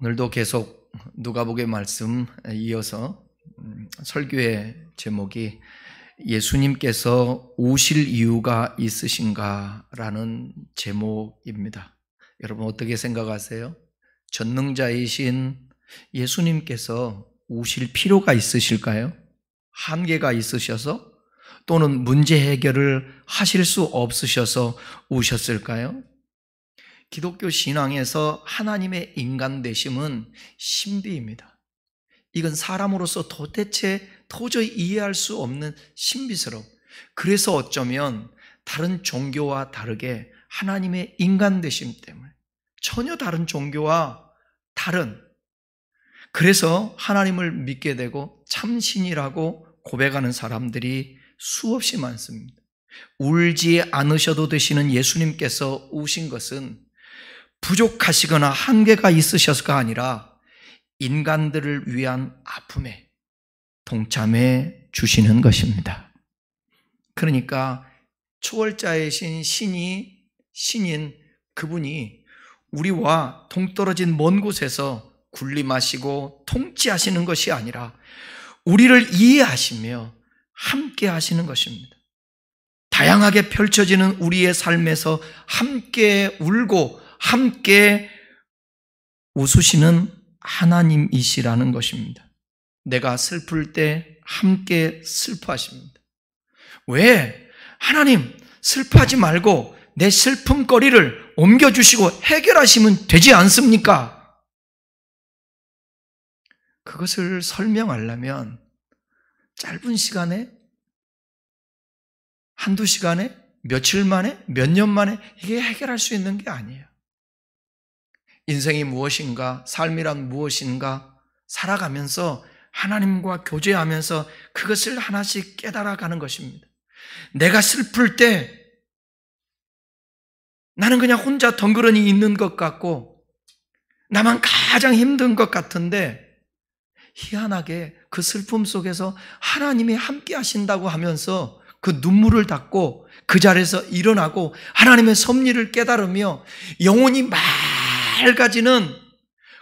오늘도 계속 누가복음 말씀 이어서 설교의 제목이 예수님께서 오실 이유가 있으신가 라는 제목입니다. 여러분 어떻게 생각하세요? 전능자이신 예수님께서 오실 필요가 있으실까요? 한계가 있으셔서 또는 문제 해결을 하실 수 없으셔서 오셨을까요? 기독교 신앙에서 하나님의 인간 되심은 신비입니다. 이건 사람으로서 도저히 이해할 수 없는 신비스러움. 그래서 어쩌면 다른 종교와 다르게 하나님의 인간 되심 때문에 전혀 다른 종교와 그래서 하나님을 믿게 되고 참신이라고 고백하는 사람들이 수없이 많습니다. 울지 않으셔도 되시는 예수님께서 오신 것은 부족하시거나 한계가 있으셔서가 아니라 인간들을 위한 아픔에 동참해 주시는 것입니다. 그러니까 초월자이신 신인 그분이 우리와 동떨어진 먼 곳에서 군림하시고 통치하시는 것이 아니라 우리를 이해하시며 함께 하시는 것입니다. 다양하게 펼쳐지는 우리의 삶에서 함께 울고 함께 웃으시는 하나님이시라는 것입니다. 내가 슬플 때 함께 슬퍼하십니다. 왜? 하나님 슬퍼하지 말고 내 슬픔거리를 옮겨주시고 해결하시면 되지 않습니까? 그것을 설명하려면 짧은 시간에 한두 시간에 며칠 만에 몇 년 만에 이게 해결할 수 있는 게 아니에요. 인생이 무엇인가, 삶이란 무엇인가 살아가면서 하나님과 교제하면서 그것을 하나씩 깨달아가는 것입니다. 내가 슬플 때 나는 그냥 혼자 덩그러니 있는 것 같고 나만 가장 힘든 것 같은데 희한하게 그 슬픔 속에서 하나님이 함께 하신다고 하면서 그 눈물을 닦고 그 자리에서 일어나고 하나님의 섭리를 깨달으며 영혼이 맑아지는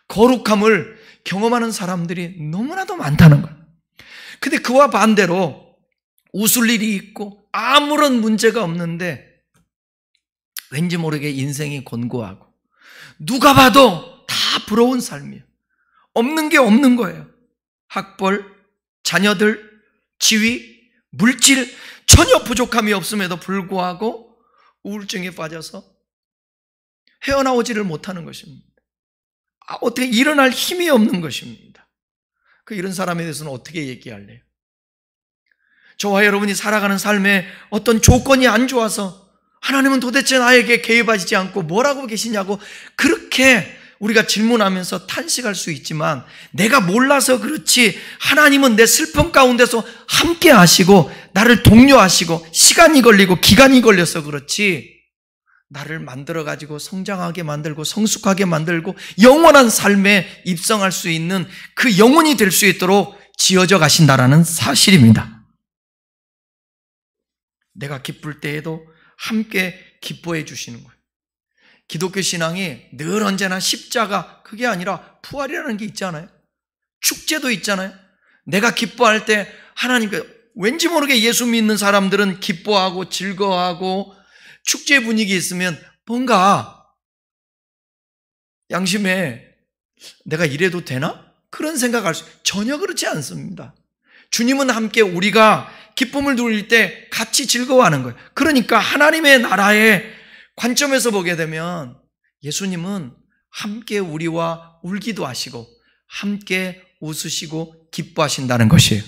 거룩함을 경험하는 사람들이 너무나도 많다는 거예요. 근데 그와 반대로 웃을 일이 있고 아무런 문제가 없는데 왠지 모르게 인생이 곤고하고 누가 봐도 다 부러운 삶이에요. 없는 게 없는 거예요. 학벌, 자녀들, 지위, 물질 전혀 부족함이 없음에도 불구하고 우울증에 빠져서 헤어나오지를 못하는 것입니다. 어떻게 일어날 힘이 없는 것입니다. 이런 사람에 대해서는 어떻게 얘기할래요? 저와 여러분이 살아가는 삶에 어떤 조건이 안 좋아서 하나님은 도대체 나에게 개입하지 않고 뭐라고 계시냐고 그렇게 우리가 질문하면서 탄식할 수 있지만 내가 몰라서 그렇지 하나님은 내 슬픔 가운데서 함께 하시고 나를 독려하시고 시간이 걸리고 기간이 걸려서 그렇지 나를 만들어가지고 성장하게 만들고 성숙하게 만들고 영원한 삶에 입성할 수 있는 그 영혼이 될 수 있도록 지어져 가신다라는 사실입니다. 내가 기쁠 때에도 함께 기뻐해 주시는 거예요. 기독교 신앙이 늘 언제나 십자가 그게 아니라 부활이라는 게 있잖아요. 축제도 있잖아요. 내가 기뻐할 때 하나님께 왠지 모르게 예수 믿는 사람들은 기뻐하고 즐거워하고 축제 분위기 있으면 뭔가 양심에 내가 이래도 되나? 그런 생각할 수 전혀 그렇지 않습니다. 주님은 함께 우리가 기쁨을 누릴 때 같이 즐거워하는 거예요. 그러니까 하나님의 나라의 관점에서 보게 되면 예수님은 함께 우리와 울기도 하시고 함께 웃으시고 기뻐하신다는 것이에요.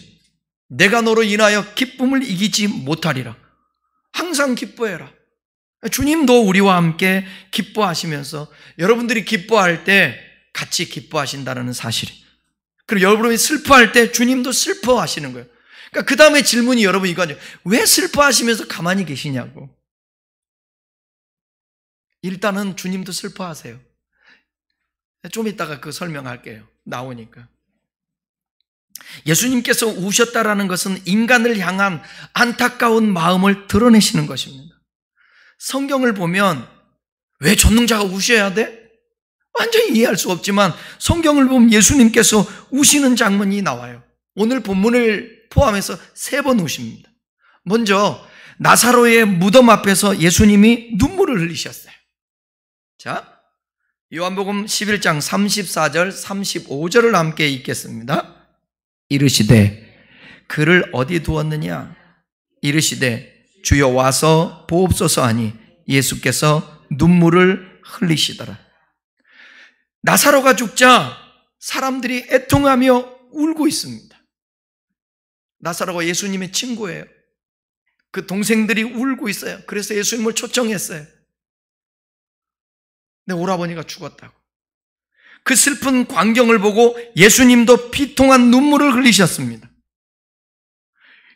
내가 너로 인하여 기쁨을 이기지 못하리라. 항상 기뻐해라. 주님도 우리와 함께 기뻐하시면서 여러분들이 기뻐할 때 같이 기뻐하신다는 사실이. 그리고 여러분이 슬퍼할 때 주님도 슬퍼하시는 거예요. 그러니까 그 다음에 질문이 여러분 이거죠. 왜 슬퍼하시면서 가만히 계시냐고. 일단은 주님도 슬퍼하세요. 좀 이따가 그 설명할게요. 나오니까. 예수님께서 우셨다라는 것은 인간을 향한 안타까운 마음을 드러내시는 것입니다. 성경을 보면 왜 전능자가 우셔야 돼? 완전히 이해할 수 없지만 성경을 보면 예수님께서 우시는 장면이 나와요. 오늘 본문을 포함해서 3번 우십니다. 먼저 나사로의 무덤 앞에서 예수님이 눈물을 흘리셨어요. 자, 요한복음 11장 34절 35절을 함께 읽겠습니다. 이르시되 그를 어디 두었느냐? 이르시되 주여 와서 보옵소서 하니 예수께서 눈물을 흘리시더라. 나사로가 죽자 사람들이 애통하며 울고 있습니다. 나사로가 예수님의 친구예요. 그 동생들이 울고 있어요. 그래서 예수님을 초청했어요. 내 오라버니가 죽었다고. 그 슬픈 광경을 보고 예수님도 비통한 눈물을 흘리셨습니다.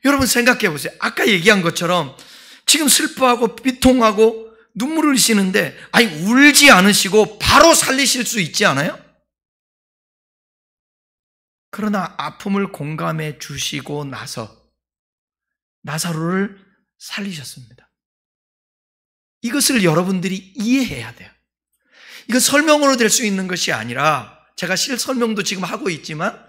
여러분 생각해 보세요. 아까 얘기한 것처럼 지금 슬퍼하고 비통하고 눈물을 흘리시는데 아니 울지 않으시고 바로 살리실 수 있지 않아요? 그러나 아픔을 공감해 주시고 나서 나사로를 살리셨습니다. 이것을 여러분들이 이해해야 돼요. 이거 설명으로 될 수 있는 것이 아니라 제가 설명도 지금 하고 있지만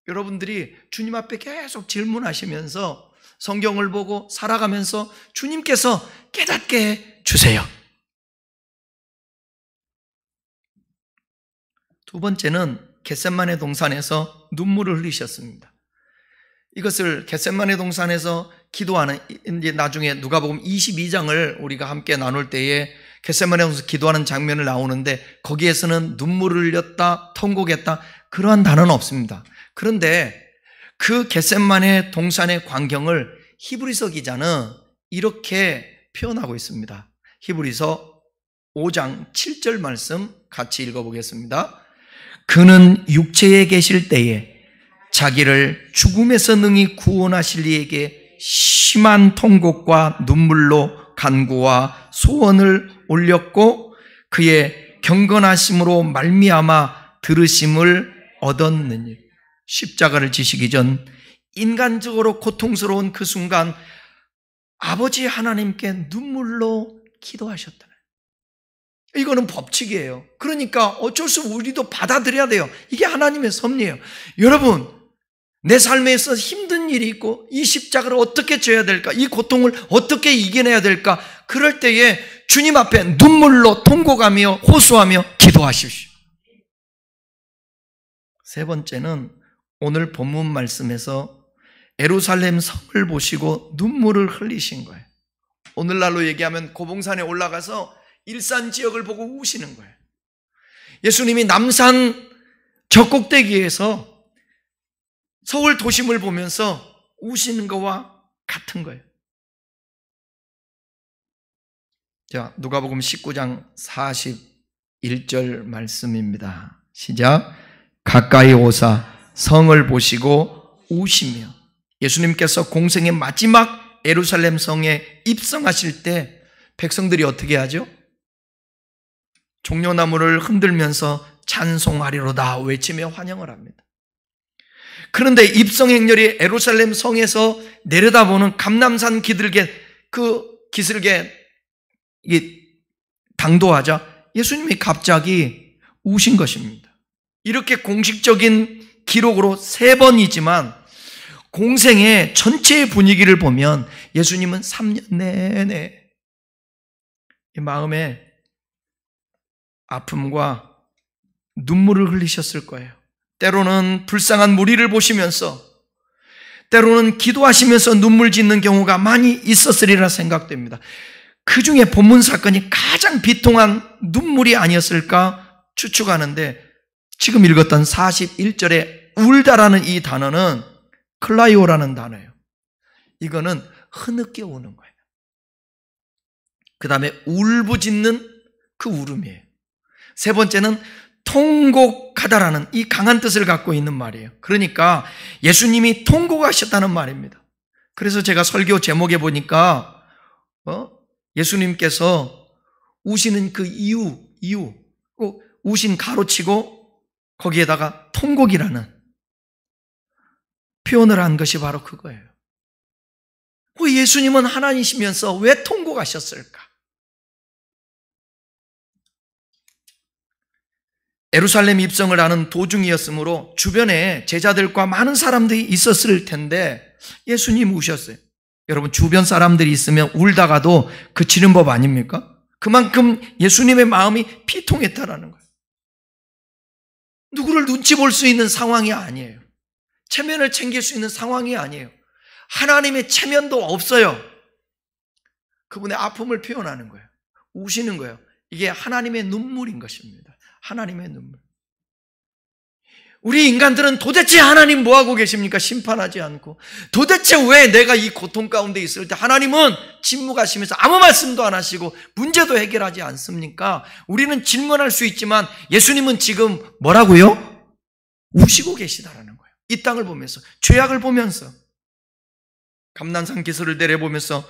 여러분들이 주님 앞에 계속 질문하시면서 성경을 보고 살아가면서 주님께서 깨닫게 해 주세요. 두 번째는 겟세마네 동산에서 눈물을 흘리셨습니다. 이것을 겟세마네 동산에서 기도하는, 이제 나중에 누가복음 22장을 우리가 함께 나눌 때에 겟세마네 동산에서 기도하는 장면을 나오는데 거기에서는 눈물을 흘렸다, 통곡했다 그러한 단어는 없습니다. 그런데 그 겟세마네 동산의 광경을 히브리서 기자는 이렇게 표현하고 있습니다. 히브리서 5장 7절 말씀 같이 읽어보겠습니다. 그는 육체에 계실 때에 자기를 죽음에서 능히 구원하실 이에게 심한 통곡과 눈물로 간구와 소원을 올렸고 그의 경건하심으로 말미암아 들으심을 얻었느니. 십자가를 지시기 전 인간적으로 고통스러운 그 순간 아버지 하나님께 눈물로 기도하셨다는. 이거는 법칙이에요. 그러니까 어쩔 수 없이 우리도 받아들여야 돼요. 이게 하나님의 섭리예요. 여러분, 내 삶에서 힘든 일이 있고 이 십자가를 어떻게 져야 될까? 이 고통을 어떻게 이겨내야 될까? 그럴 때에 주님 앞에 눈물로 통곡하며 호소하며 기도하십시오. 세 번째는 오늘 본문 말씀에서 예루살렘 성을 보시고 눈물을 흘리신 거예요. 오늘날로 얘기하면 고봉산에 올라가서 일산 지역을 보고 우시는 거예요. 예수님이 남산 적곡대기에서 서울 도심을 보면서 우시는 것과 같은 거예요. 자, 누가복음 19장 41절 말씀입니다. 시작. 가까이 오사 성을 보시고 우시며. 예수님께서 공생의 마지막 예루살렘 성에 입성하실 때 백성들이 어떻게 하죠? 종려나무를 흔들면서 찬송하리로다 외치며 환영을 합니다. 그런데 입성 행렬이 예루살렘 성에서 내려다보는 감람산 기슭에 그 기슭에 당도하자 예수님이 갑자기 우신 것입니다. 이렇게 공식적인 기록으로 3번이지만 공생의 전체의 분위기를 보면 예수님은 3년 내내 이 마음에 아픔과 눈물을 흘리셨을 거예요. 때로는 불쌍한 무리를 보시면서, 때로는 기도하시면서 눈물 짓는 경우가 많이 있었으리라 생각됩니다. 그 중에 본문 사건이 가장 비통한 눈물이 아니었을까 추측하는데, 지금 읽었던 41절에 울다라는 이 단어는 클라이오라는 단어예요. 이거는 흐느껴 우는 거예요. 그 다음에 울부짖는 그 울음이에요. 세 번째는 통곡하다라는 이 강한 뜻을 갖고 있는 말이에요. 그러니까 예수님이 통곡하셨다는 말입니다. 그래서 제가 설교 제목에 보니까 예수님께서 우시는 그 이유 우신 가로치고 거기에다가 통곡이라는 표현을 한 것이 바로 그거예요. 예수님은 하나님이시면서 왜 통곡하셨을까? 예루살렘 입성을 하는 도중이었으므로 주변에 제자들과 많은 사람들이 있었을 텐데 예수님 우셨어요. 여러분, 주변 사람들이 있으면 울다가도 그치는 법 아닙니까? 그만큼 예수님의 마음이 비통했다라는 거예요. 누구를 눈치 볼 수 있는 상황이 아니에요. 체면을 챙길 수 있는 상황이 아니에요. 하나님의 체면도 없어요. 그분의 아픔을 표현하는 거예요. 우시는 거예요. 이게 하나님의 눈물인 것입니다. 하나님의 눈물. 우리 인간들은 도대체 하나님 뭐하고 계십니까? 심판하지 않고. 도대체 왜 내가 이 고통 가운데 있을 때 하나님은 침묵하시면서 아무 말씀도 안 하시고 문제도 해결하지 않습니까? 우리는 질문할 수 있지만 예수님은 지금 뭐라고요? 우시고 계시다라는 거예요. 이 땅을 보면서, 죄악을 보면서, 감난산 기슭을 내려보면서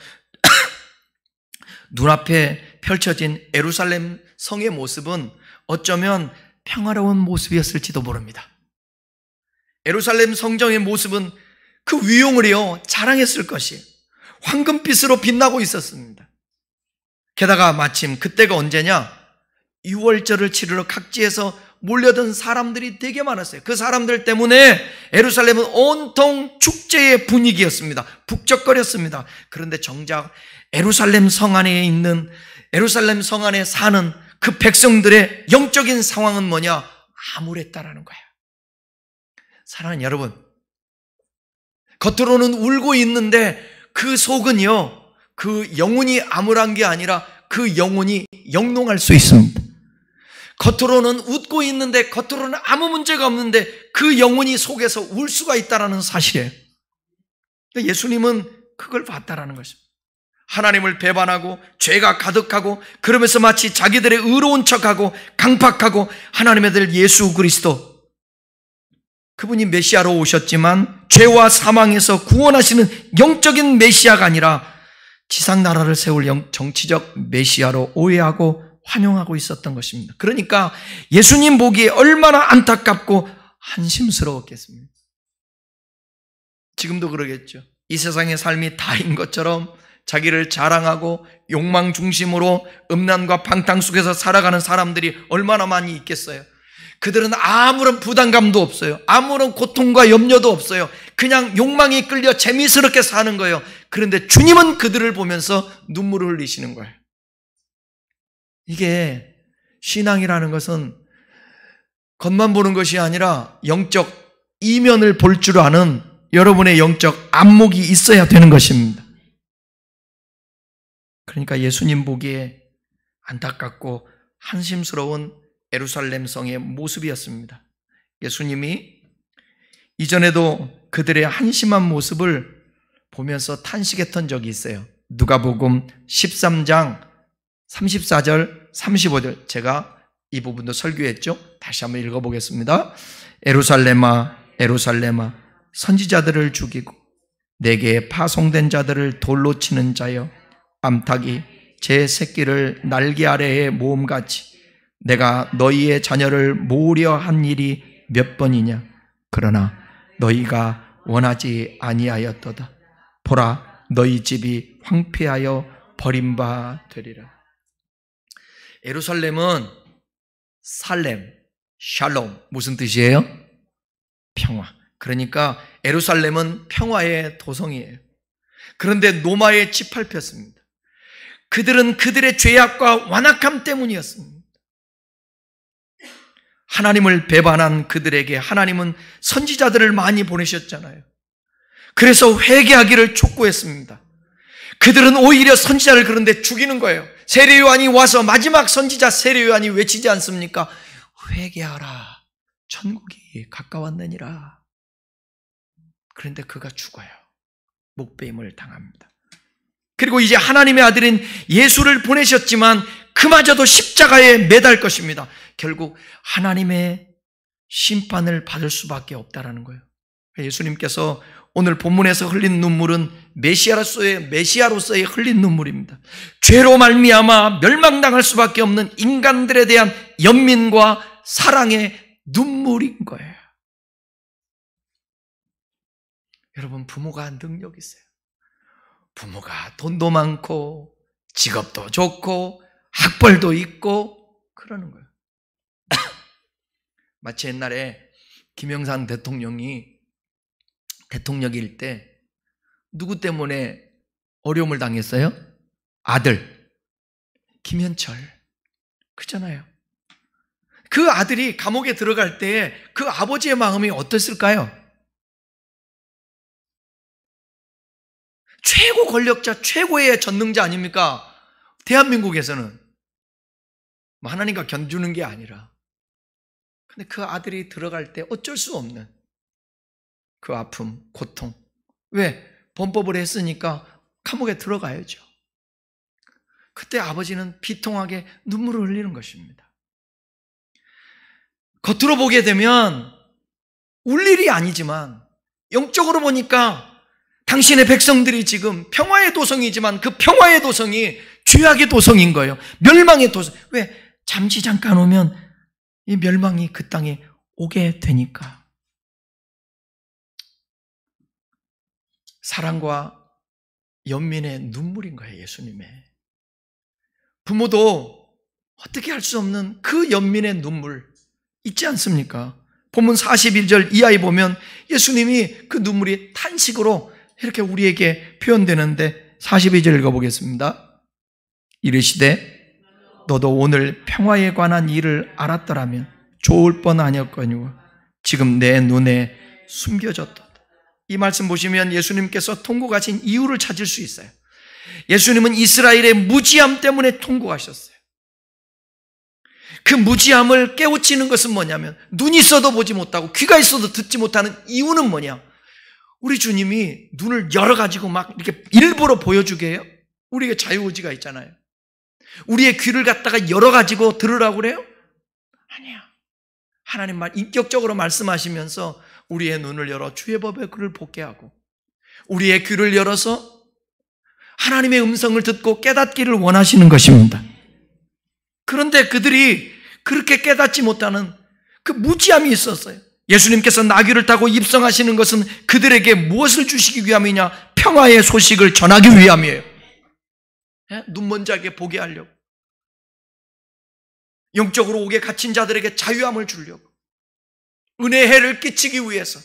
눈앞에 펼쳐진 예루살렘 성의 모습은 어쩌면 평화로운 모습이었을지도 모릅니다. 예루살렘 성정의 모습은 그 위용을요 자랑했을 것이에요. 황금빛으로 빛나고 있었습니다. 게다가 마침 그때가 언제냐? 6월절을 치르러 각지에서 몰려든 사람들이 되게 많았어요. 그 사람들 때문에 예루살렘은 온통 축제의 분위기였습니다. 북적거렸습니다. 그런데 정작 예루살렘 성 안에 있는, 예루살렘 성 안에 사는 그 백성들의 영적인 상황은 뭐냐? 암울했다라는 거예요. 사랑하는 여러분, 겉으로는 울고 있는데 그 속은요, 그 영혼이 암울한 게 아니라 그 영혼이 영롱할 수 있습니다. 겉으로는 웃고 있는데, 겉으로는 아무 문제가 없는데 그 영혼이 속에서 울 수가 있다는 사실이에요. 예수님은 그걸 봤다라는 것입니다. 하나님을 배반하고 죄가 가득하고 그러면서 마치 자기들의 의로운 척하고 강팍하고 하나님의 아들 예수 그리스도, 그분이 메시아로 오셨지만 죄와 사망에서 구원하시는 영적인 메시아가 아니라 지상 나라를 세울 정치적 메시아로 오해하고 환영하고 있었던 것입니다. 그러니까 예수님 보기에 얼마나 안타깝고 한심스러웠겠습니까? 지금도 그러겠죠. 이 세상의 삶이 다인 것처럼 자기를 자랑하고 욕망 중심으로 음란과 방탕 속에서 살아가는 사람들이 얼마나 많이 있겠어요. 그들은 아무런 부담감도 없어요. 아무런 고통과 염려도 없어요. 그냥 욕망이 끌려 재미스럽게 사는 거예요. 그런데 주님은 그들을 보면서 눈물을 흘리시는 거예요. 이게 신앙이라는 것은 겉만 보는 것이 아니라 영적 이면을 볼 줄 아는 여러분의 영적 안목이 있어야 되는 것입니다. 그러니까 예수님 보기에 안타깝고 한심스러운 예루살렘 성의 모습이었습니다. 예수님이 이전에도 그들의 한심한 모습을 보면서 탄식했던 적이 있어요. 누가복음 13장 34절, 35절, 제가 이 부분도 설교했죠. 다시 한번 읽어보겠습니다. 에루살렘아, 에루살렘아, 선지자들을 죽이고 내게 파송된 자들을 돌로 치는 자여, 암탉이 제 새끼를 날개 아래에 모음같이 내가 너희의 자녀를 모으려 한 일이 몇 번이냐? 그러나 너희가 원하지 아니하였도다. 보라, 너희 집이 황폐하여 버림바 되리라. 예루살렘은 살렘, 샬롬, 무슨 뜻이에요? 평화. 그러니까 예루살렘은 평화의 도성이에요. 그런데 노마에 짓밟혔습니다. 그들은 그들의 죄악과 완악함 때문이었습니다. 하나님을 배반한 그들에게 하나님은 선지자들을 많이 보내셨잖아요. 그래서 회개하기를 촉구했습니다. 그들은 오히려 선지자를 그런데 죽이는 거예요. 세례요한이 와서 마지막 선지자 세례요한이 외치지 않습니까? 회개하라, 천국이 가까웠느니라. 그런데 그가 죽어요. 목배임을 당합니다. 그리고 이제 하나님의 아들인 예수를 보내셨지만 그마저도 십자가에 매달 것입니다. 결국 하나님의 심판을 받을 수밖에 없다라는 거예요. 예수님께서 오늘 본문에서 흘린 눈물은 메시아로서의 흘린 눈물입니다. 죄로 말미암아 멸망당할 수밖에 없는 인간들에 대한 연민과 사랑의 눈물인 거예요. 여러분, 부모가 능력 있어요. 부모가 돈도 많고 직업도 좋고 학벌도 있고 그러는 거예요. 마치 옛날에 김영삼 대통령이 대통령일 때 누구 때문에 어려움을 당했어요? 아들 김현철. 그렇잖아요. 그 아들이 감옥에 들어갈 때 그 아버지의 마음이 어땠을까요? 최고 권력자, 최고의 전능자 아닙니까? 대한민국에서는 하나님과 견주는 게 아니라. 근데 그 아들이 들어갈 때 어쩔 수 없는 그 아픔, 고통. 왜? 범법을 했으니까 감옥에 들어가야죠. 그때 아버지는 비통하게 눈물을 흘리는 것입니다. 겉으로 보게 되면 울 일이 아니지만 영적으로 보니까 당신의 백성들이 지금 평화의 도성이지만 그 평화의 도성이 죄악의 도성인 거예요. 멸망의 도성. 왜? 잠시 잠깐 오면 이 멸망이 그 땅에 오게 되니까. 사랑과 연민의 눈물인 거예요, 예수님의. 부모도 어떻게 할 수 없는 그 연민의 눈물 있지 않습니까? 본문 41절 이하에 보면 예수님이 그 눈물이 탄식으로 이렇게 우리에게 표현되는데 42절 읽어보겠습니다. 이르시되 너도 오늘 평화에 관한 일을 알았더라면 좋을 뻔 아니었거니와 지금 내 눈에 숨겨졌다. 이 말씀 보시면 예수님께서 통곡하신 이유를 찾을 수 있어요. 예수님은 이스라엘의 무지함 때문에 통곡하셨어요. 그 무지함을 깨우치는 것은 뭐냐면 눈이 있어도 보지 못하고 귀가 있어도 듣지 못하는 이유는 뭐냐? 우리 주님이 눈을 열어가지고 막 이렇게 일부러 보여주게 해요? 우리에게 자유의지가 있잖아요. 우리의 귀를 갖다가 열어가지고 들으라고 그래요? 아니야. 하나님 말 인격적으로 말씀하시면서 우리의 눈을 열어 주의 법의 글을 보게 하고 우리의 귀를 열어서 하나님의 음성을 듣고 깨닫기를 원하시는 것입니다. 그런데 그들이 그렇게 깨닫지 못하는 그 무지함이 있었어요. 예수님께서 나귀를 타고 입성하시는 것은 그들에게 무엇을 주시기 위함이냐? 평화의 소식을 전하기 위함이에요. 눈먼자에게 보게 하려고. 영적으로 옥에 갇힌 자들에게 자유함을 주려고. 은혜의 해를 끼치기 위해서.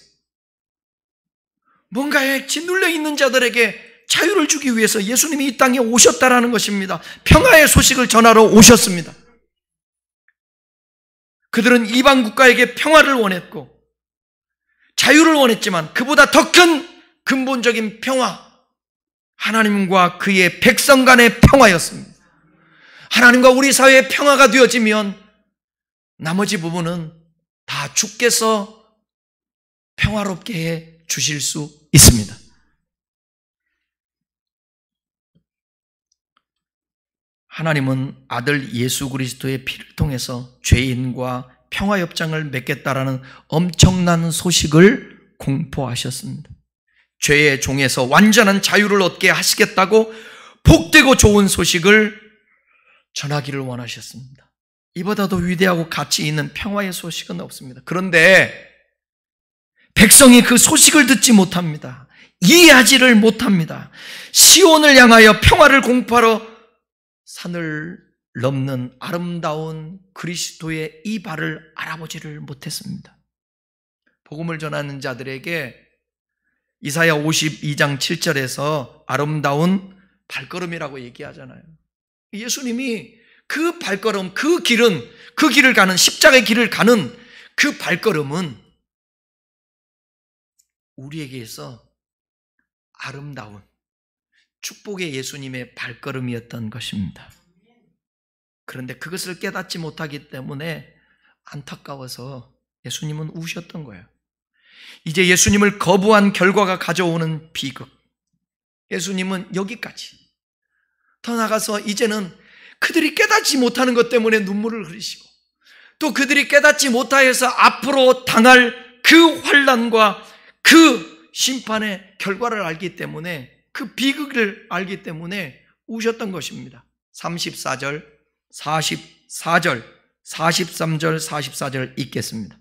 뭔가에 짓눌려 있는 자들에게 자유를 주기 위해서 예수님이 이 땅에 오셨다라는 것입니다. 평화의 소식을 전하러 오셨습니다. 그들은 이방 국가에게 평화를 원했고 자유를 원했지만 그보다 더 큰 근본적인 평화, 하나님과 그의 백성 간의 평화였습니다. 하나님과 우리 사회의 평화가 되어지면 나머지 부분은 다 주께서 평화롭게 해 주실 수 있습니다. 하나님은 아들 예수 그리스도의 피를 통해서 죄인과 평화협정을 맺겠다라는 엄청난 소식을 공포하셨습니다. 죄의 종에서 완전한 자유를 얻게 하시겠다고 복되고 좋은 소식을 전하기를 원하셨습니다. 이보다도 위대하고 가치 있는 평화의 소식은 없습니다. 그런데 백성이 그 소식을 듣지 못합니다. 이해하지를 못합니다. 시온을 향하여 평화를 공포하러 산을 넘는 아름다운 그리스도의 이 발을 알아보지를 못했습니다. 복음을 전하는 자들에게 이사야 52장 7절에서 아름다운 발걸음이라고 얘기하잖아요. 예수님이 그 발걸음, 그 길을 가는, 십자가의 길을 가는 그 발걸음은 우리에게서 아름다운 축복의 예수님의 발걸음이었던 것입니다. 그런데 그것을 깨닫지 못하기 때문에 안타까워서 예수님은 우셨던 거예요. 이제 예수님을 거부한 결과가 가져오는 비극. 예수님은 여기까지. 더 나가서 이제는 그들이 깨닫지 못하는 것 때문에 눈물을 흘리시고 또 그들이 깨닫지 못하여서 앞으로 당할 그 환난과 그 심판의 결과를 알기 때문에 그 비극을 알기 때문에 우셨던 것입니다. 34절, 44절, 43절, 44절 읽겠습니다.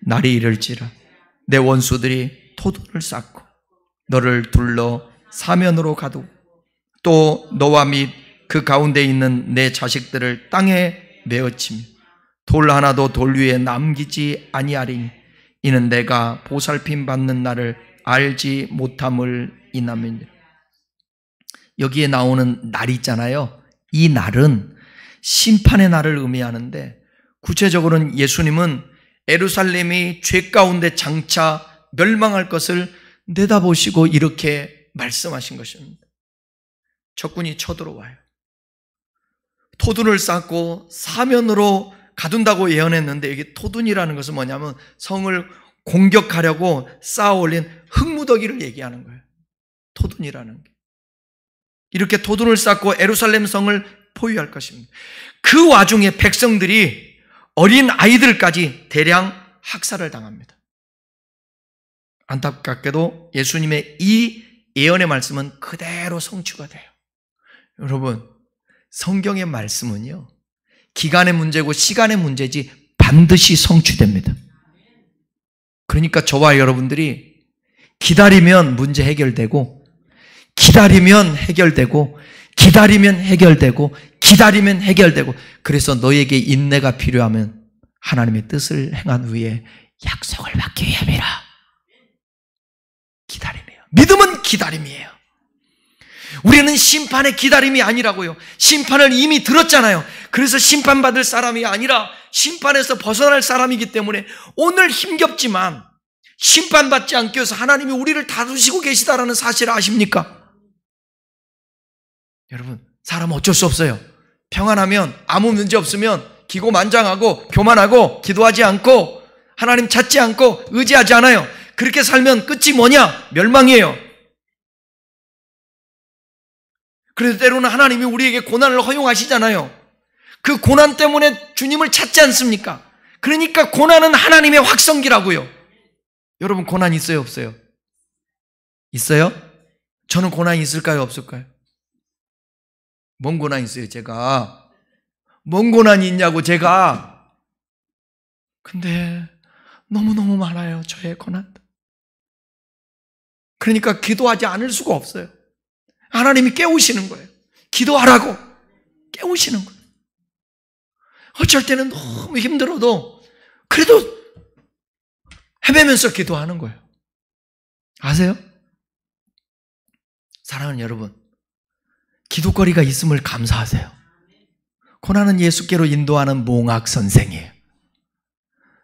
날이 이를지라 내 원수들이 토도를 쌓고 너를 둘러 사면으로 가두고 또 너와 및 그 가운데 있는 내 자식들을 땅에 메어치며 돌 하나도 돌 위에 남기지 아니하리니 이는 내가 보살핌 받는 날을 알지 못함을 인함이니라. 여기에 나오는 날 있잖아요. 이 날은 심판의 날을 의미하는데, 구체적으로는 예수님은 예루살렘이 죄 가운데 장차 멸망할 것을 내다보시고 이렇게 말씀하신 것입니다. 적군이 쳐들어와요. 토둔을 쌓고 사면으로 가둔다고 예언했는데, 여기 토둔이라는 것은 뭐냐면 성을 공격하려고 쌓아 올린 흙무더기를 얘기하는 거예요. 토둔이라는 게. 이렇게 토둔을 쌓고 예루살렘 성을 포위할 것입니다. 그 와중에 백성들이, 어린 아이들까지 대량 학살을 당합니다. 안타깝게도 예수님의 이 예언의 말씀은 그대로 성취가 돼요. 여러분, 성경의 말씀은요, 기간의 문제고 시간의 문제지 반드시 성취됩니다. 그러니까 저와 여러분들이 기다리면 문제 해결되고, 기다리면 해결되고, 기다리면 해결되고, 기다리면 해결되고, 그래서 너에게 인내가 필요하면 하나님의 뜻을 행한 후에 약속을 받기 위함이라. 기다림이에요. 믿음은 기다림이에요. 우리는 심판의 기다림이 아니라고요. 심판을 이미 들었잖아요. 그래서 심판받을 사람이 아니라 심판에서 벗어날 사람이기 때문에 오늘 힘겹지만 심판받지 않기 위해서 하나님이 우리를 다루시고 계시다라는 사실을 아십니까? 여러분, 사람 어쩔 수 없어요. 평안하면, 아무 문제 없으면 기고만장하고 교만하고 기도하지 않고 하나님 찾지 않고 의지하지 않아요. 그렇게 살면 끝이 뭐냐? 멸망이에요. 그래서 때로는 하나님이 우리에게 고난을 허용하시잖아요. 그 고난 때문에 주님을 찾지 않습니까? 그러니까 고난은 하나님의 확성기라고요. 여러분, 고난 있어요, 없어요? 있어요? 저는 고난이 있을까요, 없을까요? 뭔 고난이 있어요, 제가? 뭔 고난이 있냐고, 제가? 근데 너무너무 많아요, 저의 고난도. 그러니까 기도하지 않을 수가 없어요. 하나님이 깨우시는 거예요. 기도하라고 깨우시는 거예요. 어쩔 때는 너무 힘들어도 그래도 헤매면서 기도하는 거예요. 아세요? 사랑하는 여러분, 기도거리가 있음을 감사하세요. 고난은 예수께로 인도하는 몽학 선생이에요.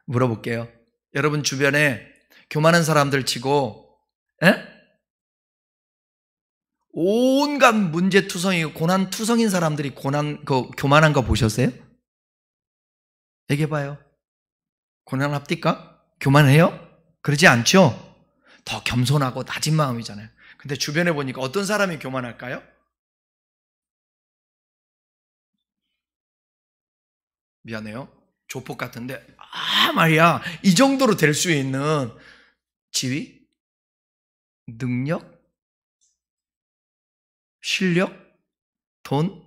물어볼게요. 여러분 주변에 교만한 사람들 치고 온갖 문제투성이고 고난투성인 사람들이 교만한 거 보셨어요? 얘기해봐요. 고난합니까? 교만해요? 그러지 않죠? 더 겸손하고 낮은 마음이잖아요. 근데 주변에 보니까 어떤 사람이 교만할까요? 미안해요. 조폭 같은데, 말이야, 이 정도로 될 수 있는 지위, 능력, 실력, 돈.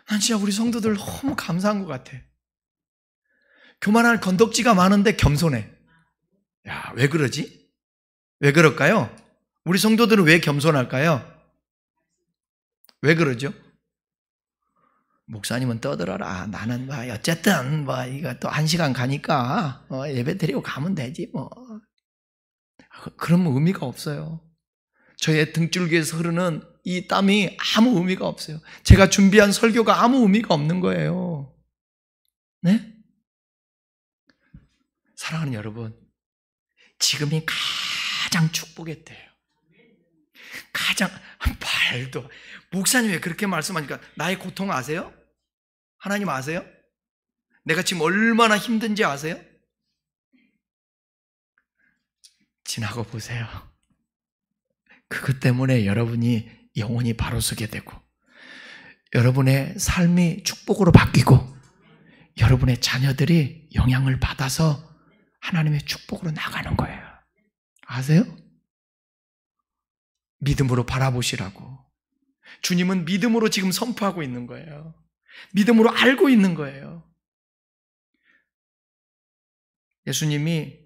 난 진짜 우리 성도들 너무 감사한 것 같아. 교만할 건덕지가 많은데 겸손해. 야, 왜 그러지? 왜 그럴까요? 우리 성도들은 왜 겸손할까요? 왜 그러죠? 목사님은 떠들어라. 나는 어쨌든 이거 또 1시간 가니까 예배 드리고 가면 되지 뭐. 그런 의미가 없어요. 저의 등줄기에서 흐르는 이 땀이 아무 의미가 없어요. 제가 준비한 설교가 아무 의미가 없는 거예요. 네? 사랑하는 여러분, 지금이 가장 축복의 때예요. 가장, 말도, 목사님 왜 그렇게 말씀하니까 나의 고통 아세요? 하나님 아세요? 내가 지금 얼마나 힘든지 아세요? 지나고 보세요. 그것 때문에 여러분이 영혼이 바로 서게 되고, 여러분의 삶이 축복으로 바뀌고, 여러분의 자녀들이 영향을 받아서 하나님의 축복으로 나가는 거예요. 아세요? 믿음으로 바라보시라고. 주님은 믿음으로 지금 선포하고 있는 거예요. 믿음으로 알고 있는 거예요. 예수님이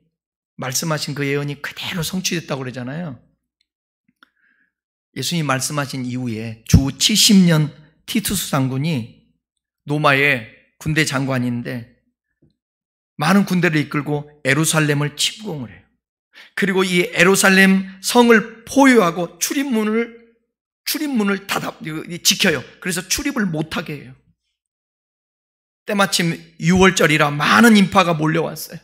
말씀하신 그 예언이 그대로 성취됐다고 그러잖아요. 예수님이 말씀하신 이후에 주 70년 티투스 장군이 로마에 군대 장관인데 많은 군대를 이끌고 예루살렘을 침공을 해요. 그리고 이 예루살렘 성을 포위하고 출입문을 지켜요. 그래서 출입을 못하게 해요. 때마침 6월절이라 많은 인파가 몰려왔어요.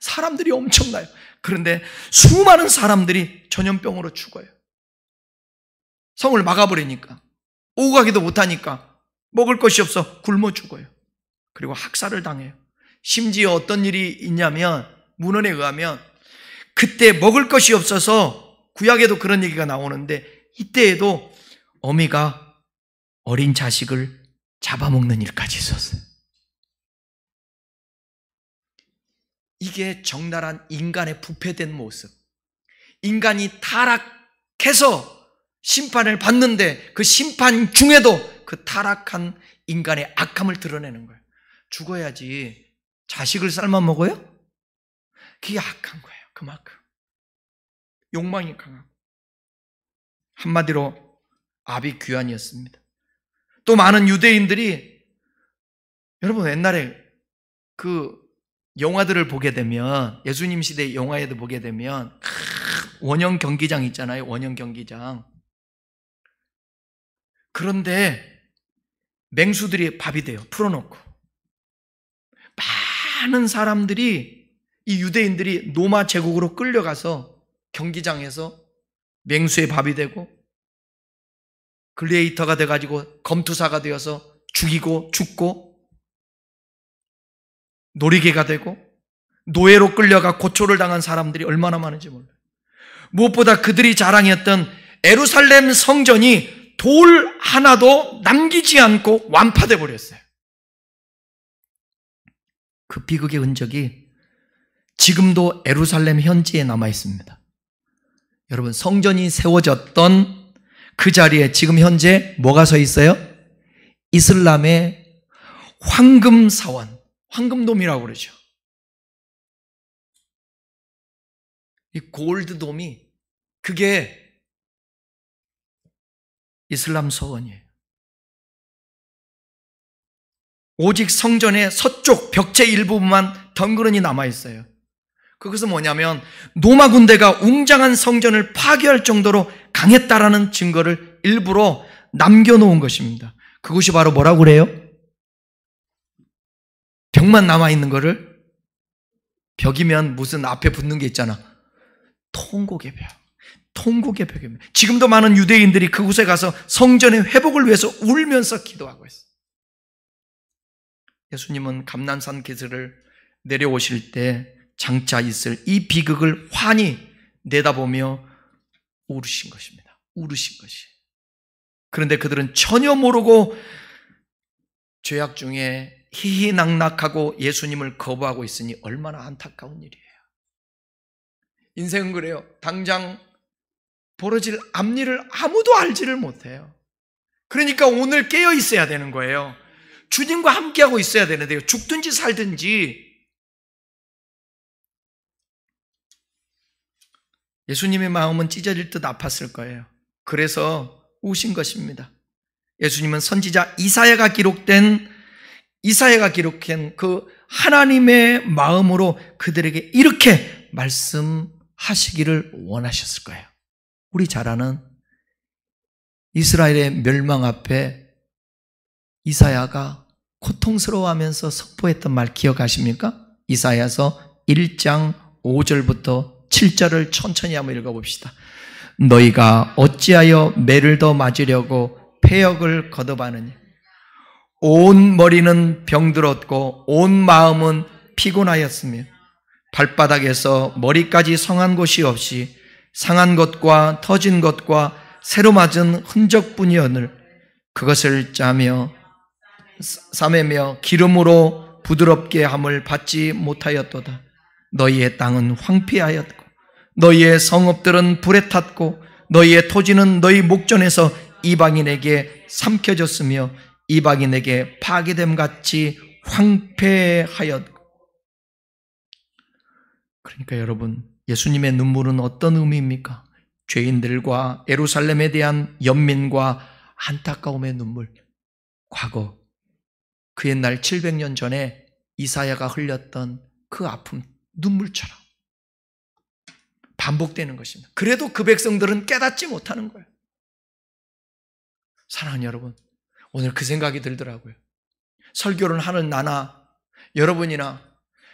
사람들이 엄청나요. 그런데 수많은 사람들이 전염병으로 죽어요. 성을 막아버리니까, 오고 가기도 못하니까 먹을 것이 없어 굶어 죽어요. 그리고 학살을 당해요. 심지어 어떤 일이 있냐면, 문헌에 의하면 그때 먹을 것이 없어서, 구약에도 그런 얘기가 나오는데 이때에도 어미가 어린 자식을 잡아먹는 일까지 있었어요. 이게 적나라한 인간의 부패된 모습. 인간이 타락해서 심판을 받는데 그 심판 중에도 그 타락한 인간의 악함을 드러내는 거예요. 죽어야지 자식을 삶아 먹어요? 그게 악한 거예요. 그만큼 욕망이 강하고, 한마디로 아비 규환이었습니다. 또 많은 유대인들이, 여러분 옛날에 그 영화들을 보게 되면, 예수님 시대 영화에도 보게 되면 원형 경기장 있잖아요. 원형 경기장. 그런데 맹수들이 밥이 돼요. 풀어놓고 많은 사람들이, 이 유대인들이 로마 제국으로 끌려가서 경기장에서 맹수의 밥이 되고 글래이터가 돼가지고 검투사가 되어서 죽이고 죽고, 놀이개가 되고 노예로 끌려가 고초를 당한 사람들이 얼마나 많은지 몰라요. 무엇보다 그들이 자랑했던 예루살렘 성전이 돌 하나도 남기지 않고 완파돼 버렸어요. 그 비극의 흔적이 지금도 예루살렘 현지에 남아 있습니다. 여러분, 성전이 세워졌던 그 자리에 지금 현재 뭐가 서 있어요? 이슬람의 황금사원, 황금돔이라고 그러죠. 이 골드돔이, 그게 이슬람 서원이에요. 오직 성전의 서쪽 벽체 일부분만 덩그러니 남아있어요. 그것은 뭐냐면 로마 군대가 웅장한 성전을 파괴할 정도로 강했다라는 증거를 일부러 남겨놓은 것입니다. 그것이 바로 뭐라고 그래요? 벽만 남아있는 거를, 벽이면 무슨 앞에 붙는 게 있잖아. 통곡의 벽. 통곡의 벽입니다. 지금도 많은 유대인들이 그곳에 가서 성전의 회복을 위해서 울면서 기도하고 있어요. 예수님은 감난산 기슭을 내려오실 때 장차 있을 이 비극을 환히 내다보며 울으신 것입니다. 울으신 것이. 그런데 그들은 전혀 모르고 죄악 중에 희희낙낙하고 예수님을 거부하고 있으니 얼마나 안타까운 일이에요. 인생은 그래요. 당장 벌어질 앞일을 아무도 알지를 못해요. 그러니까 오늘 깨어 있어야 되는 거예요. 주님과 함께하고 있어야 되는데요. 죽든지 살든지. 예수님의 마음은 찢어질 듯 아팠을 거예요. 그래서 우신 것입니다. 예수님은 선지자 이사야가 기록한 그 하나님의 마음으로 그들에게 이렇게 말씀하시기를 원하셨을 거예요. 우리 잘 아는 이스라엘의 멸망 앞에 이사야가 고통스러워하면서 선포했던 말 기억하십니까? 이사야서 1장 5절부터 7절을 천천히 한번 읽어봅시다. 너희가 어찌하여 매를 더 맞으려고 폐역을 거듭하느냐? 온 머리는 병들었고 온 마음은 피곤하였으며 발바닥에서 머리까지 성한 곳이 없이 상한 것과 터진 것과 새로 맞은 흔적뿐이오늘 그것을 싸매며 기름으로 부드럽게 함을 받지 못하였도다. 너희의 땅은 황폐하였고 너희의 성읍들은 불에 탔고 너희의 토지는 너희 목전에서 이방인에게 삼켜졌으며 이방인에게 파괴됨 같이 황폐하였고. 그러니까 여러분, 예수님의 눈물은 어떤 의미입니까? 죄인들과 예루살렘에 대한 연민과 안타까움의 눈물. 과거 그 옛날 700년 전에 이사야가 흘렸던 그 아픔, 눈물처럼 반복되는 것입니다. 그래도 그 백성들은 깨닫지 못하는 거예요. 사랑하는 여러분, 오늘 그 생각이 들더라고요. 설교를 하는 나나 여러분이나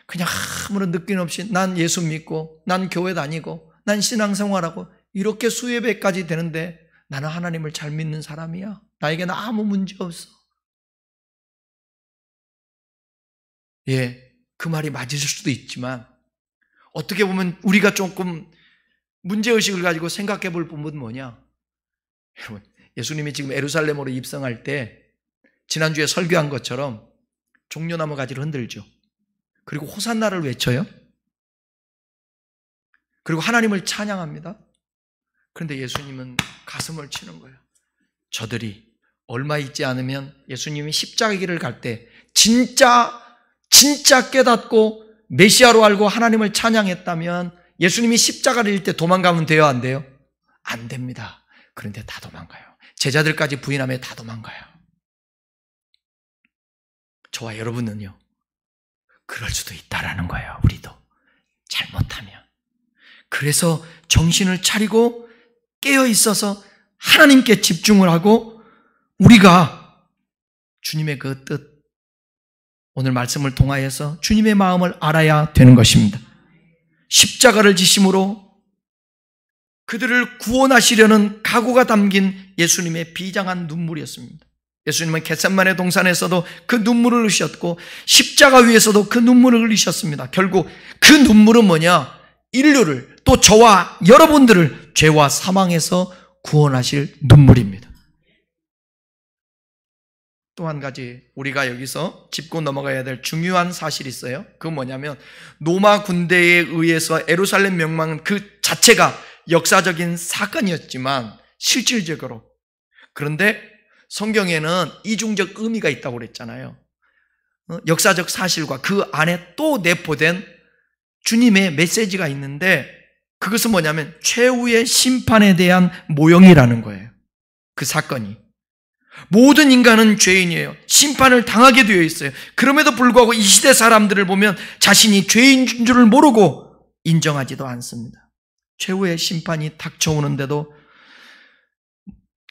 그냥 아무런 느낌 없이 난 예수 믿고 난 교회 다니고 난 신앙생활하고 이렇게 수요 예배까지 되는데 나는 하나님을 잘 믿는 사람이야. 나에게는 아무 문제 없어. 예, 그 말이 맞을 수도 있지만 어떻게 보면 우리가 조금 문제의식을 가지고 생각해 볼 부분은 뭐냐? 여러분, 예수님이 지금 예루살렘으로 입성할 때 지난주에 설교한 것처럼 종려나무 가지를 흔들죠. 그리고 호산나를 외쳐요. 그리고 하나님을 찬양합니다. 그런데 예수님은 가슴을 치는 거예요. 저들이 얼마 있지 않으면 예수님이 십자가 길을 갈 때 진짜 깨닫고 메시아로 알고 하나님을 찬양했다면 예수님이 십자가를 질 때 도망가면 돼요, 안 돼요? 안 됩니다. 그런데 다 도망가요. 제자들까지 부인하며 다 도망가요. 저와 여러분은요, 그럴 수도 있다라는 거예요. 우리도 잘못하면. 그래서 정신을 차리고 깨어 있어서 하나님께 집중을 하고 우리가 주님의 그 뜻, 오늘 말씀을 통하여서 주님의 마음을 알아야 되는 것입니다. 십자가를 지심으로 그들을 구원하시려는 각오가 담긴 예수님의 비장한 눈물이었습니다. 예수님은 겟세마네 동산에서도 그 눈물을 흘리셨고 십자가 위에서도 그 눈물을 흘리셨습니다. 결국 그 눈물은 뭐냐? 인류를, 또 저와 여러분들을 죄와 사망에서 구원하실 눈물입니다. 또 한 가지 우리가 여기서 짚고 넘어가야 될 중요한 사실이 있어요. 그건 뭐냐면 로마 군대에 의해서 예루살렘 멸망은 그 자체가 역사적인 사건이었지만 실질적으로, 그런데 성경에는 이중적 의미가 있다고 그랬잖아요. 역사적 사실과 그 안에 또 내포된 주님의 메시지가 있는데 그것은 뭐냐면 최후의 심판에 대한 모형이라는 거예요. 그 사건이. 모든 인간은 죄인이에요. 심판을 당하게 되어 있어요. 그럼에도 불구하고 이 시대 사람들을 보면 자신이 죄인인 줄을 모르고 인정하지도 않습니다. 최후의 심판이 닥쳐오는데도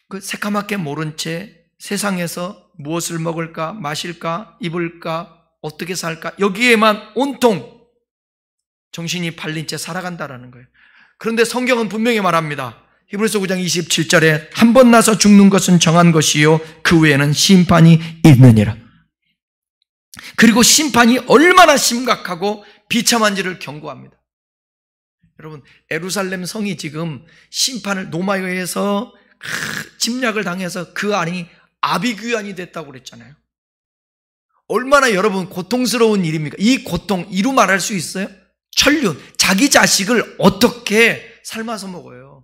그 새까맣게 모른 채 세상에서 무엇을 먹을까, 마실까, 입을까, 어떻게 살까, 여기에만 온통 정신이 팔린 채 살아간다는 거예요. 그런데 성경은 분명히 말합니다. 히브리서 9장 27절에 한 번 나서 죽는 것은 정한 것이요 그 후에는 심판이 있느니라. 그리고 심판이 얼마나 심각하고 비참한지를 경고합니다. 여러분, 예루살렘 성이 지금 심판을 로마에 의해서 침략을 당해서 그 안이 아비규환이 됐다고 그랬잖아요. 얼마나 여러분 고통스러운 일입니까? 이 고통 이루 말할 수 있어요? 천륜, 자기 자식을 어떻게 삶아서 먹어요?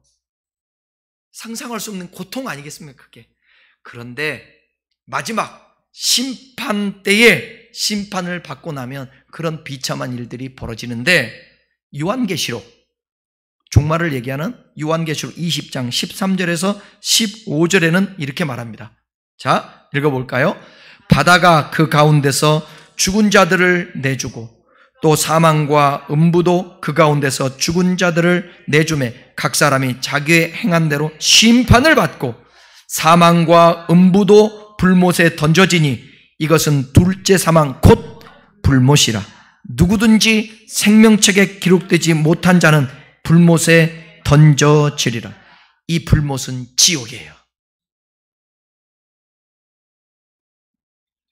상상할 수 없는 고통 아니겠습니까, 그게? 그런데 마지막 심판 때에 심판을 받고 나면 그런 비참한 일들이 벌어지는데 요한계시록, 종말을 얘기하는 요한계시록 20장 13절에서 15절에는 이렇게 말합니다. 자, 읽어볼까요? 바다가 그 가운데서 죽은 자들을 내주고 또 사망과 음부도 그 가운데서 죽은 자들을 내주매 각 사람이 자기의 행한 대로 심판을 받고 사망과 음부도 불못에 던져지니 이것은 둘째 사망 곧 불못이라. 누구든지 생명책에 기록되지 못한 자는 불못에 던져지리라. 이 불못은 지옥이에요.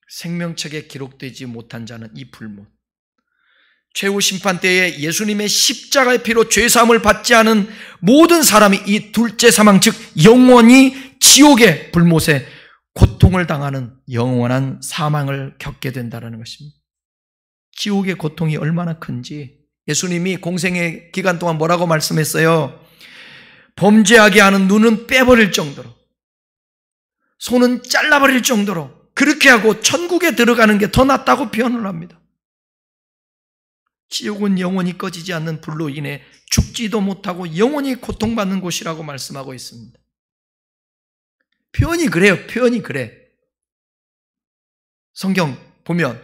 생명책에 기록되지 못한 자는 이 불못. 최후 심판 때에 예수님의 십자가의 피로 죄사함을 받지 않은 모든 사람이 이 둘째 사망, 즉 영원히 지옥의 불못에 고통을 당하는 영원한 사망을 겪게 된다는 것입니다. 지옥의 고통이 얼마나 큰지 예수님이 공생의 기간 동안 뭐라고 말씀했어요? 범죄하게 하는 눈은 빼버릴 정도로, 손은 잘라버릴 정도로 그렇게 하고 천국에 들어가는 게 더 낫다고 표현을 합니다. 지옥은 영원히 꺼지지 않는 불로 인해 죽지도 못하고 영원히 고통받는 곳이라고 말씀하고 있습니다. 표현이 그래요. 표현이 그래. 성경 보면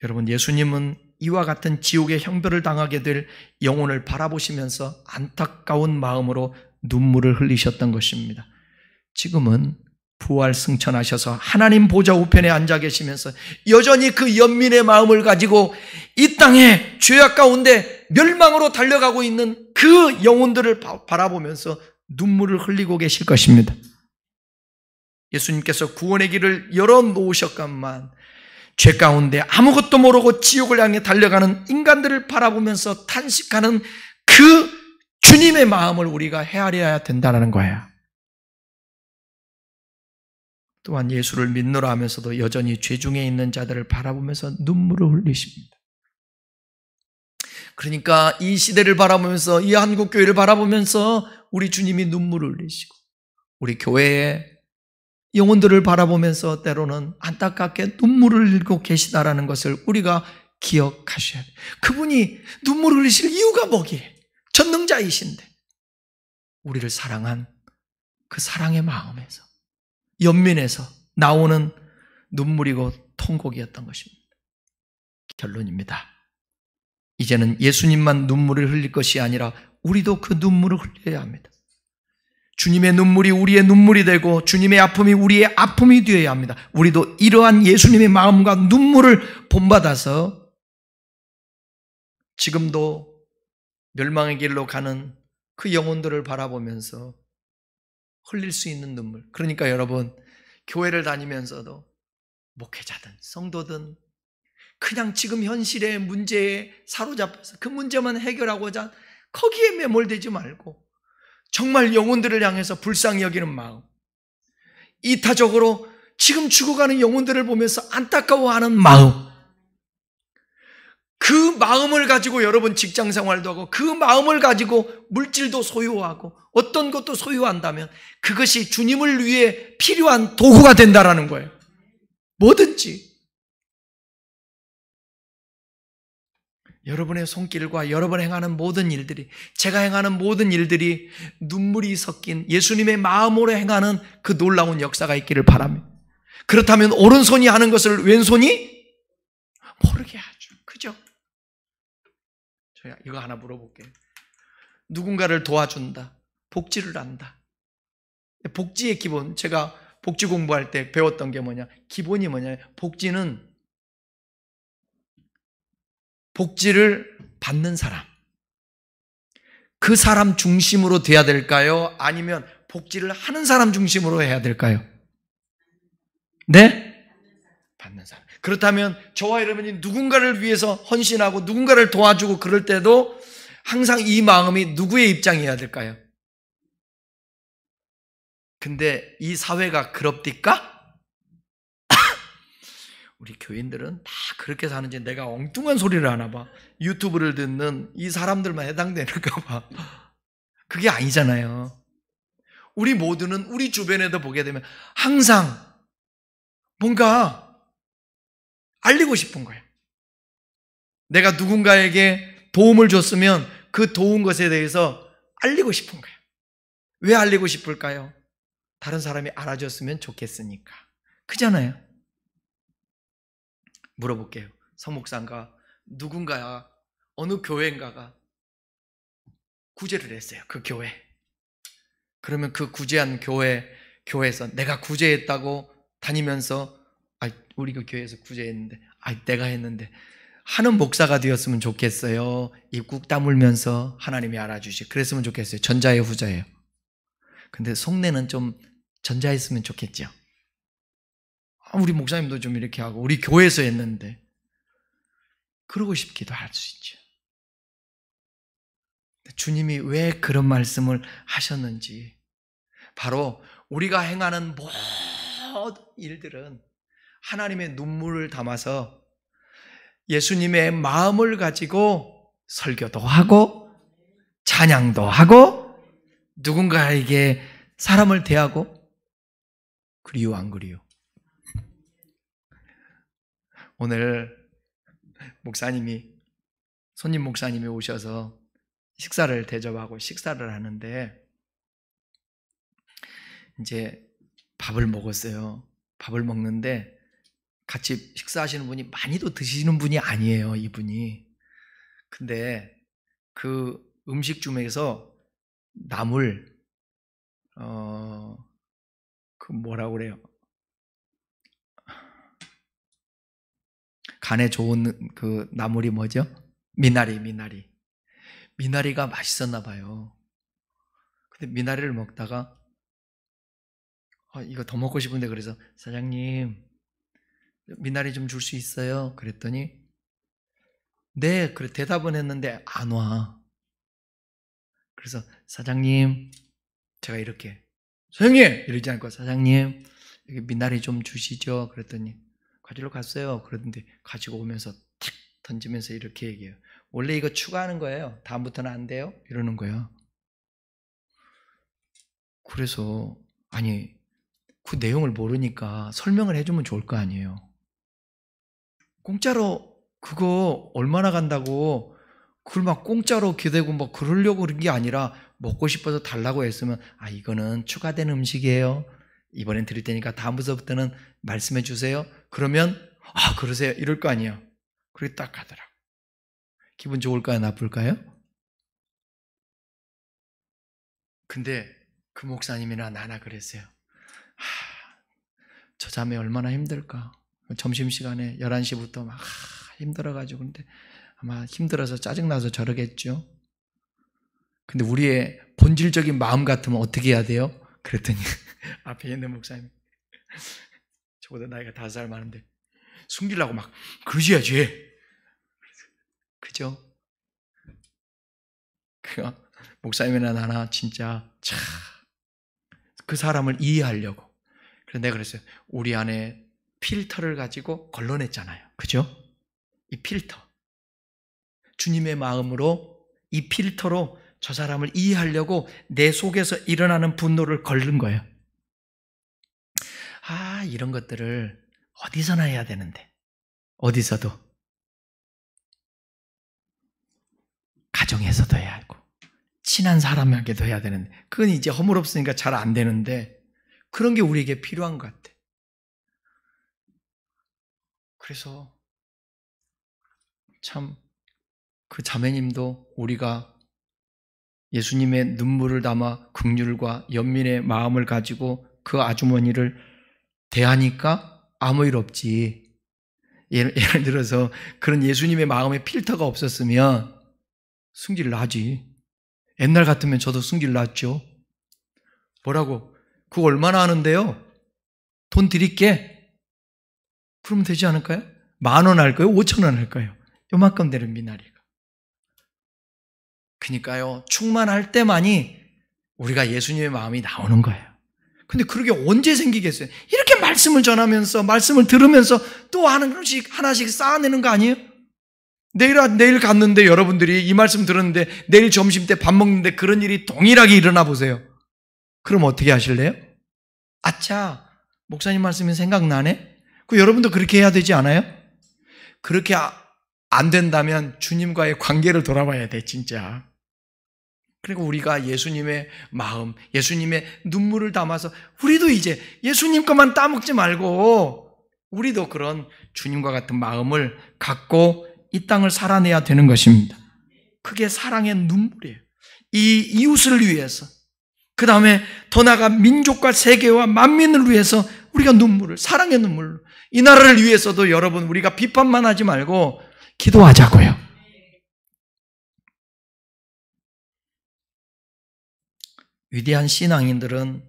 여러분, 예수님은 이와 같은 지옥의 형벌을 당하게 될 영혼을 바라보시면서 안타까운 마음으로 눈물을 흘리셨던 것입니다. 지금은 부활 승천하셔서 하나님 보좌 우편에 앉아 계시면서 여전히 그 연민의 마음을 가지고 이 땅에 죄악 가운데 멸망으로 달려가고 있는 그 영혼들을 바라보면서 눈물을 흘리고 계실 것입니다. 예수님께서 구원의 길을 열어놓으셨건만 죄 가운데 아무것도 모르고 지옥을 향해 달려가는 인간들을 바라보면서 탄식하는 그 주님의 마음을 우리가 헤아려야 된다는 거예요. 또한 예수를 믿노라 하면서도 여전히 죄 중에 있는 자들을 바라보면서 눈물을 흘리십니다. 그러니까 이 시대를 바라보면서, 이 한국교회를 바라보면서 우리 주님이 눈물을 흘리시고, 우리 교회의 영혼들을 바라보면서 때로는 안타깝게 눈물을 흘리고 계시다라는 것을 우리가 기억하셔야 돼요. 그분이 눈물을 흘리실 이유가 뭐기에? 전능자이신데 우리를 사랑한 그 사랑의 마음에서, 연민에서 나오는 눈물이고 통곡이었던 것입니다. 결론입니다. 이제는 예수님만 눈물을 흘릴 것이 아니라 우리도 그 눈물을 흘려야 합니다. 주님의 눈물이 우리의 눈물이 되고 주님의 아픔이 우리의 아픔이 되어야 합니다. 우리도 이러한 예수님의 마음과 눈물을 본받아서 지금도 멸망의 길로 가는 그 영혼들을 바라보면서 흘릴 수 있는 눈물. 그러니까 여러분, 교회를 다니면서도 목회자든 성도든 그냥 지금 현실의 문제에 사로잡혀서 그 문제만 해결하고자 거기에 매몰되지 말고 정말 영혼들을 향해서 불쌍히 여기는 마음, 이타적으로 지금 죽어가는 영혼들을 보면서 안타까워하는 마음, 그 마음을 가지고 여러분 직장 생활도 하고 그 마음을 가지고 물질도 소유하고 어떤 것도 소유한다면 그것이 주님을 위해 필요한 도구가 된다라는 거예요. 뭐든지. 여러분의 손길과 여러분 행하는 모든 일들이, 제가 행하는 모든 일들이 눈물이 섞인 예수님의 마음으로 행하는 그 놀라운 역사가 있기를 바랍니다. 그렇다면 오른손이 하는 것을 왼손이 모르게 하죠. 그죠? 제가 이거 하나 물어볼게요. 누군가를 도와준다, 복지를 한다. 복지의 기본, 제가 복지 공부할 때 배웠던 게 뭐냐, 기본이 뭐냐, 복지를 받는 사람, 그 사람 중심으로 돼야 될까요? 아니면 복지를 하는 사람 중심으로 해야 될까요? 네? 받는 사람. 그렇다면 저와 여러분이 누군가를 위해서 헌신하고 누군가를 도와주고 그럴 때도 항상 이 마음이 누구의 입장이어야 될까요? 근데 이 사회가 그럽니까? 우리 교인들은 다 그렇게 사는지 내가 엉뚱한 소리를 하나 봐. 유튜브를 듣는 이 사람들만 해당되는가 봐. 그게 아니잖아요. 우리 모두는 우리 주변에도 보게 되면 항상 뭔가 알리고 싶은 거예요. 내가 누군가에게 도움을 줬으면 그 도운 것에 대해서 알리고 싶은 거예요. 왜 알리고 싶을까요? 다른 사람이 알아줬으면 좋겠으니까. 그잖아요. 물어볼게요. 성목사가 누군가야, 어느 교회인가가 구제를 했어요. 그 교회. 그러면 그 구제한 교회에서 내가 구제했다고 다니면서 우리 그 교회에서 구제했는데 내가 했는데 하는 목사가 되었으면 좋겠어요. 입국 다물면서 하나님이 알아주시. 그랬으면 좋겠어요. 전자예요, 후자예요? 근데 속내는 좀 전자했으면 좋겠죠. 우리 목사님도 좀 이렇게 하고 우리 교회에서 했는데 그러고 싶기도 할 수 있죠. 주님이 왜 그런 말씀을 하셨는지, 바로 우리가 행하는 모든 일들은 하나님의 눈물을 담아서 예수님의 마음을 가지고 설교도 하고 찬양도 하고 누군가에게 사람을 대하고 그리워 안 그리워? 오늘 손님 목사님이 오셔서 식사를 대접하고 식사를 하는데 이제 밥을 먹었어요. 밥을 먹는데 같이 식사하시는 분이 많이도 드시는 분이 아니에요, 이분이. 근데 그 음식 중에서 나물, 그 뭐라고 그래요? 간에 좋은 그 나물이 뭐죠? 미나리. 미나리가 맛있었나 봐요. 근데 미나리를 먹다가 이거 더 먹고 싶은데 그래서 사장님 미나리 좀 줄 수 있어요? 그랬더니 네, 그래 대답은 했는데 안 와. 그래서 사장님 제가 이렇게 사장님 이러지 않고 사장님 여기 미나리 좀 주시죠. 그랬더니 가지러 갔어요. 그러던데 가지고 오면서 탁 던지면서 이렇게 얘기해요. 원래 이거 추가하는 거예요. 다음부터는 안 돼요. 이러는 거예요. 그래서 아니 그 내용을 모르니까 설명을 해주면 좋을 거 아니에요. 공짜로 그거 얼마나 간다고 그걸 막 공짜로 기대고 뭐 그러려고 그런 게 아니라 먹고 싶어서 달라고 했으면 이거는 추가된 음식이에요. 이번엔 드릴 테니까 다음부터는 말씀해 주세요. 그러면 그러세요. 이럴 거 아니에요. 그렇게 딱 가더라고. 기분 좋을까요? 나쁠까요? 근데 그 목사님이나 나나 그랬어요. 저 자매 얼마나 힘들까. 점심시간에 11시부터 막 힘들어가지고 근데 아마 힘들어서 짜증나서 저러겠죠. 근데 우리의 본질적인 마음 같으면 어떻게 해야 돼요? 그랬더니 앞에 있는 목사님 저보다 나이가 5살 많은데 숨기려고 막 그러셔야지. 그죠? 목사님이나 나나 진짜 그 사람을 이해하려고. 그래서 내가 그랬어요. 우리 안에 필터를 가지고 걸러냈잖아요. 그죠? 이 필터. 주님의 마음으로 이 필터로 저 사람을 이해하려고 내 속에서 일어나는 분노를 걸른 거예요. 이런 것들을 어디서나 해야 되는데 어디서도 가정에서도 해야 하고 친한 사람에게도 해야 되는데 그건 이제 허물없으니까 잘 안 되는데 그런 게 우리에게 필요한 것 같아. 그래서 참 그 자매님도 우리가 예수님의 눈물을 담아 긍휼과 연민의 마음을 가지고 그 아주머니를 대하니까 아무 일 없지. 예를 들어서 그런 예수님의 마음에 필터가 없었으면 승질 나지. 옛날 같으면 저도 승질 났죠. 뭐라고? 그거 얼마나 하는데요? 돈 드릴게. 그러면 되지 않을까요? 10,000원 할까요? 5,000원 할까요? 요만큼 되는 미나리가. 그러니까요, 충만할 때만이 우리가 예수님의 마음이 나오는 거예요. 근데 그러게 언제 생기겠어요? 이렇게 말씀을 전하면서, 말씀을 들으면서 또 하나씩 쌓아내는 거 아니에요? 내일 갔는데 여러분들이 이 말씀 들었는데 내일 점심 때 밥 먹는데 그런 일이 동일하게 일어나 보세요. 그럼 어떻게 하실래요? 아차, 목사님 말씀이 생각나네? 그 여러분도 그렇게 해야 되지 않아요? 그렇게 안 된다면 주님과의 관계를 돌아봐야 돼, 진짜. 그리고 우리가 예수님의 마음, 예수님의 눈물을 담아서 우리도 이제 예수님 것만 따먹지 말고 우리도 그런 주님과 같은 마음을 갖고 이 땅을 살아내야 되는 것입니다. 그게 사랑의 눈물이에요. 이 이웃을 위해서, 그 다음에 더 나아가 민족과 세계와 만민을 위해서 우리가 사랑의 눈물로, 이 나라를 위해서도 여러분 우리가 비판만 하지 말고 기도하자고요. 위대한 신앙인들은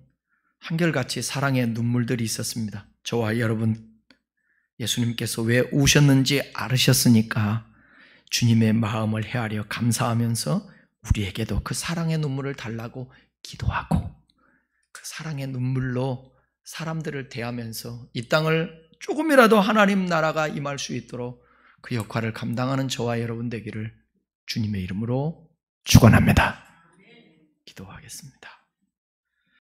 한결같이 사랑의 눈물들이 있었습니다. 저와 여러분, 예수님께서 왜 우셨는지 알으셨으니까 주님의 마음을 헤아려 감사하면서 우리에게도 그 사랑의 눈물을 달라고 기도하고 그 사랑의 눈물로 사람들을 대하면서 이 땅을 조금이라도 하나님 나라가 임할 수 있도록 그 역할을 감당하는 저와 여러분 되기를 주님의 이름으로 축원합니다. 기도하겠습니다.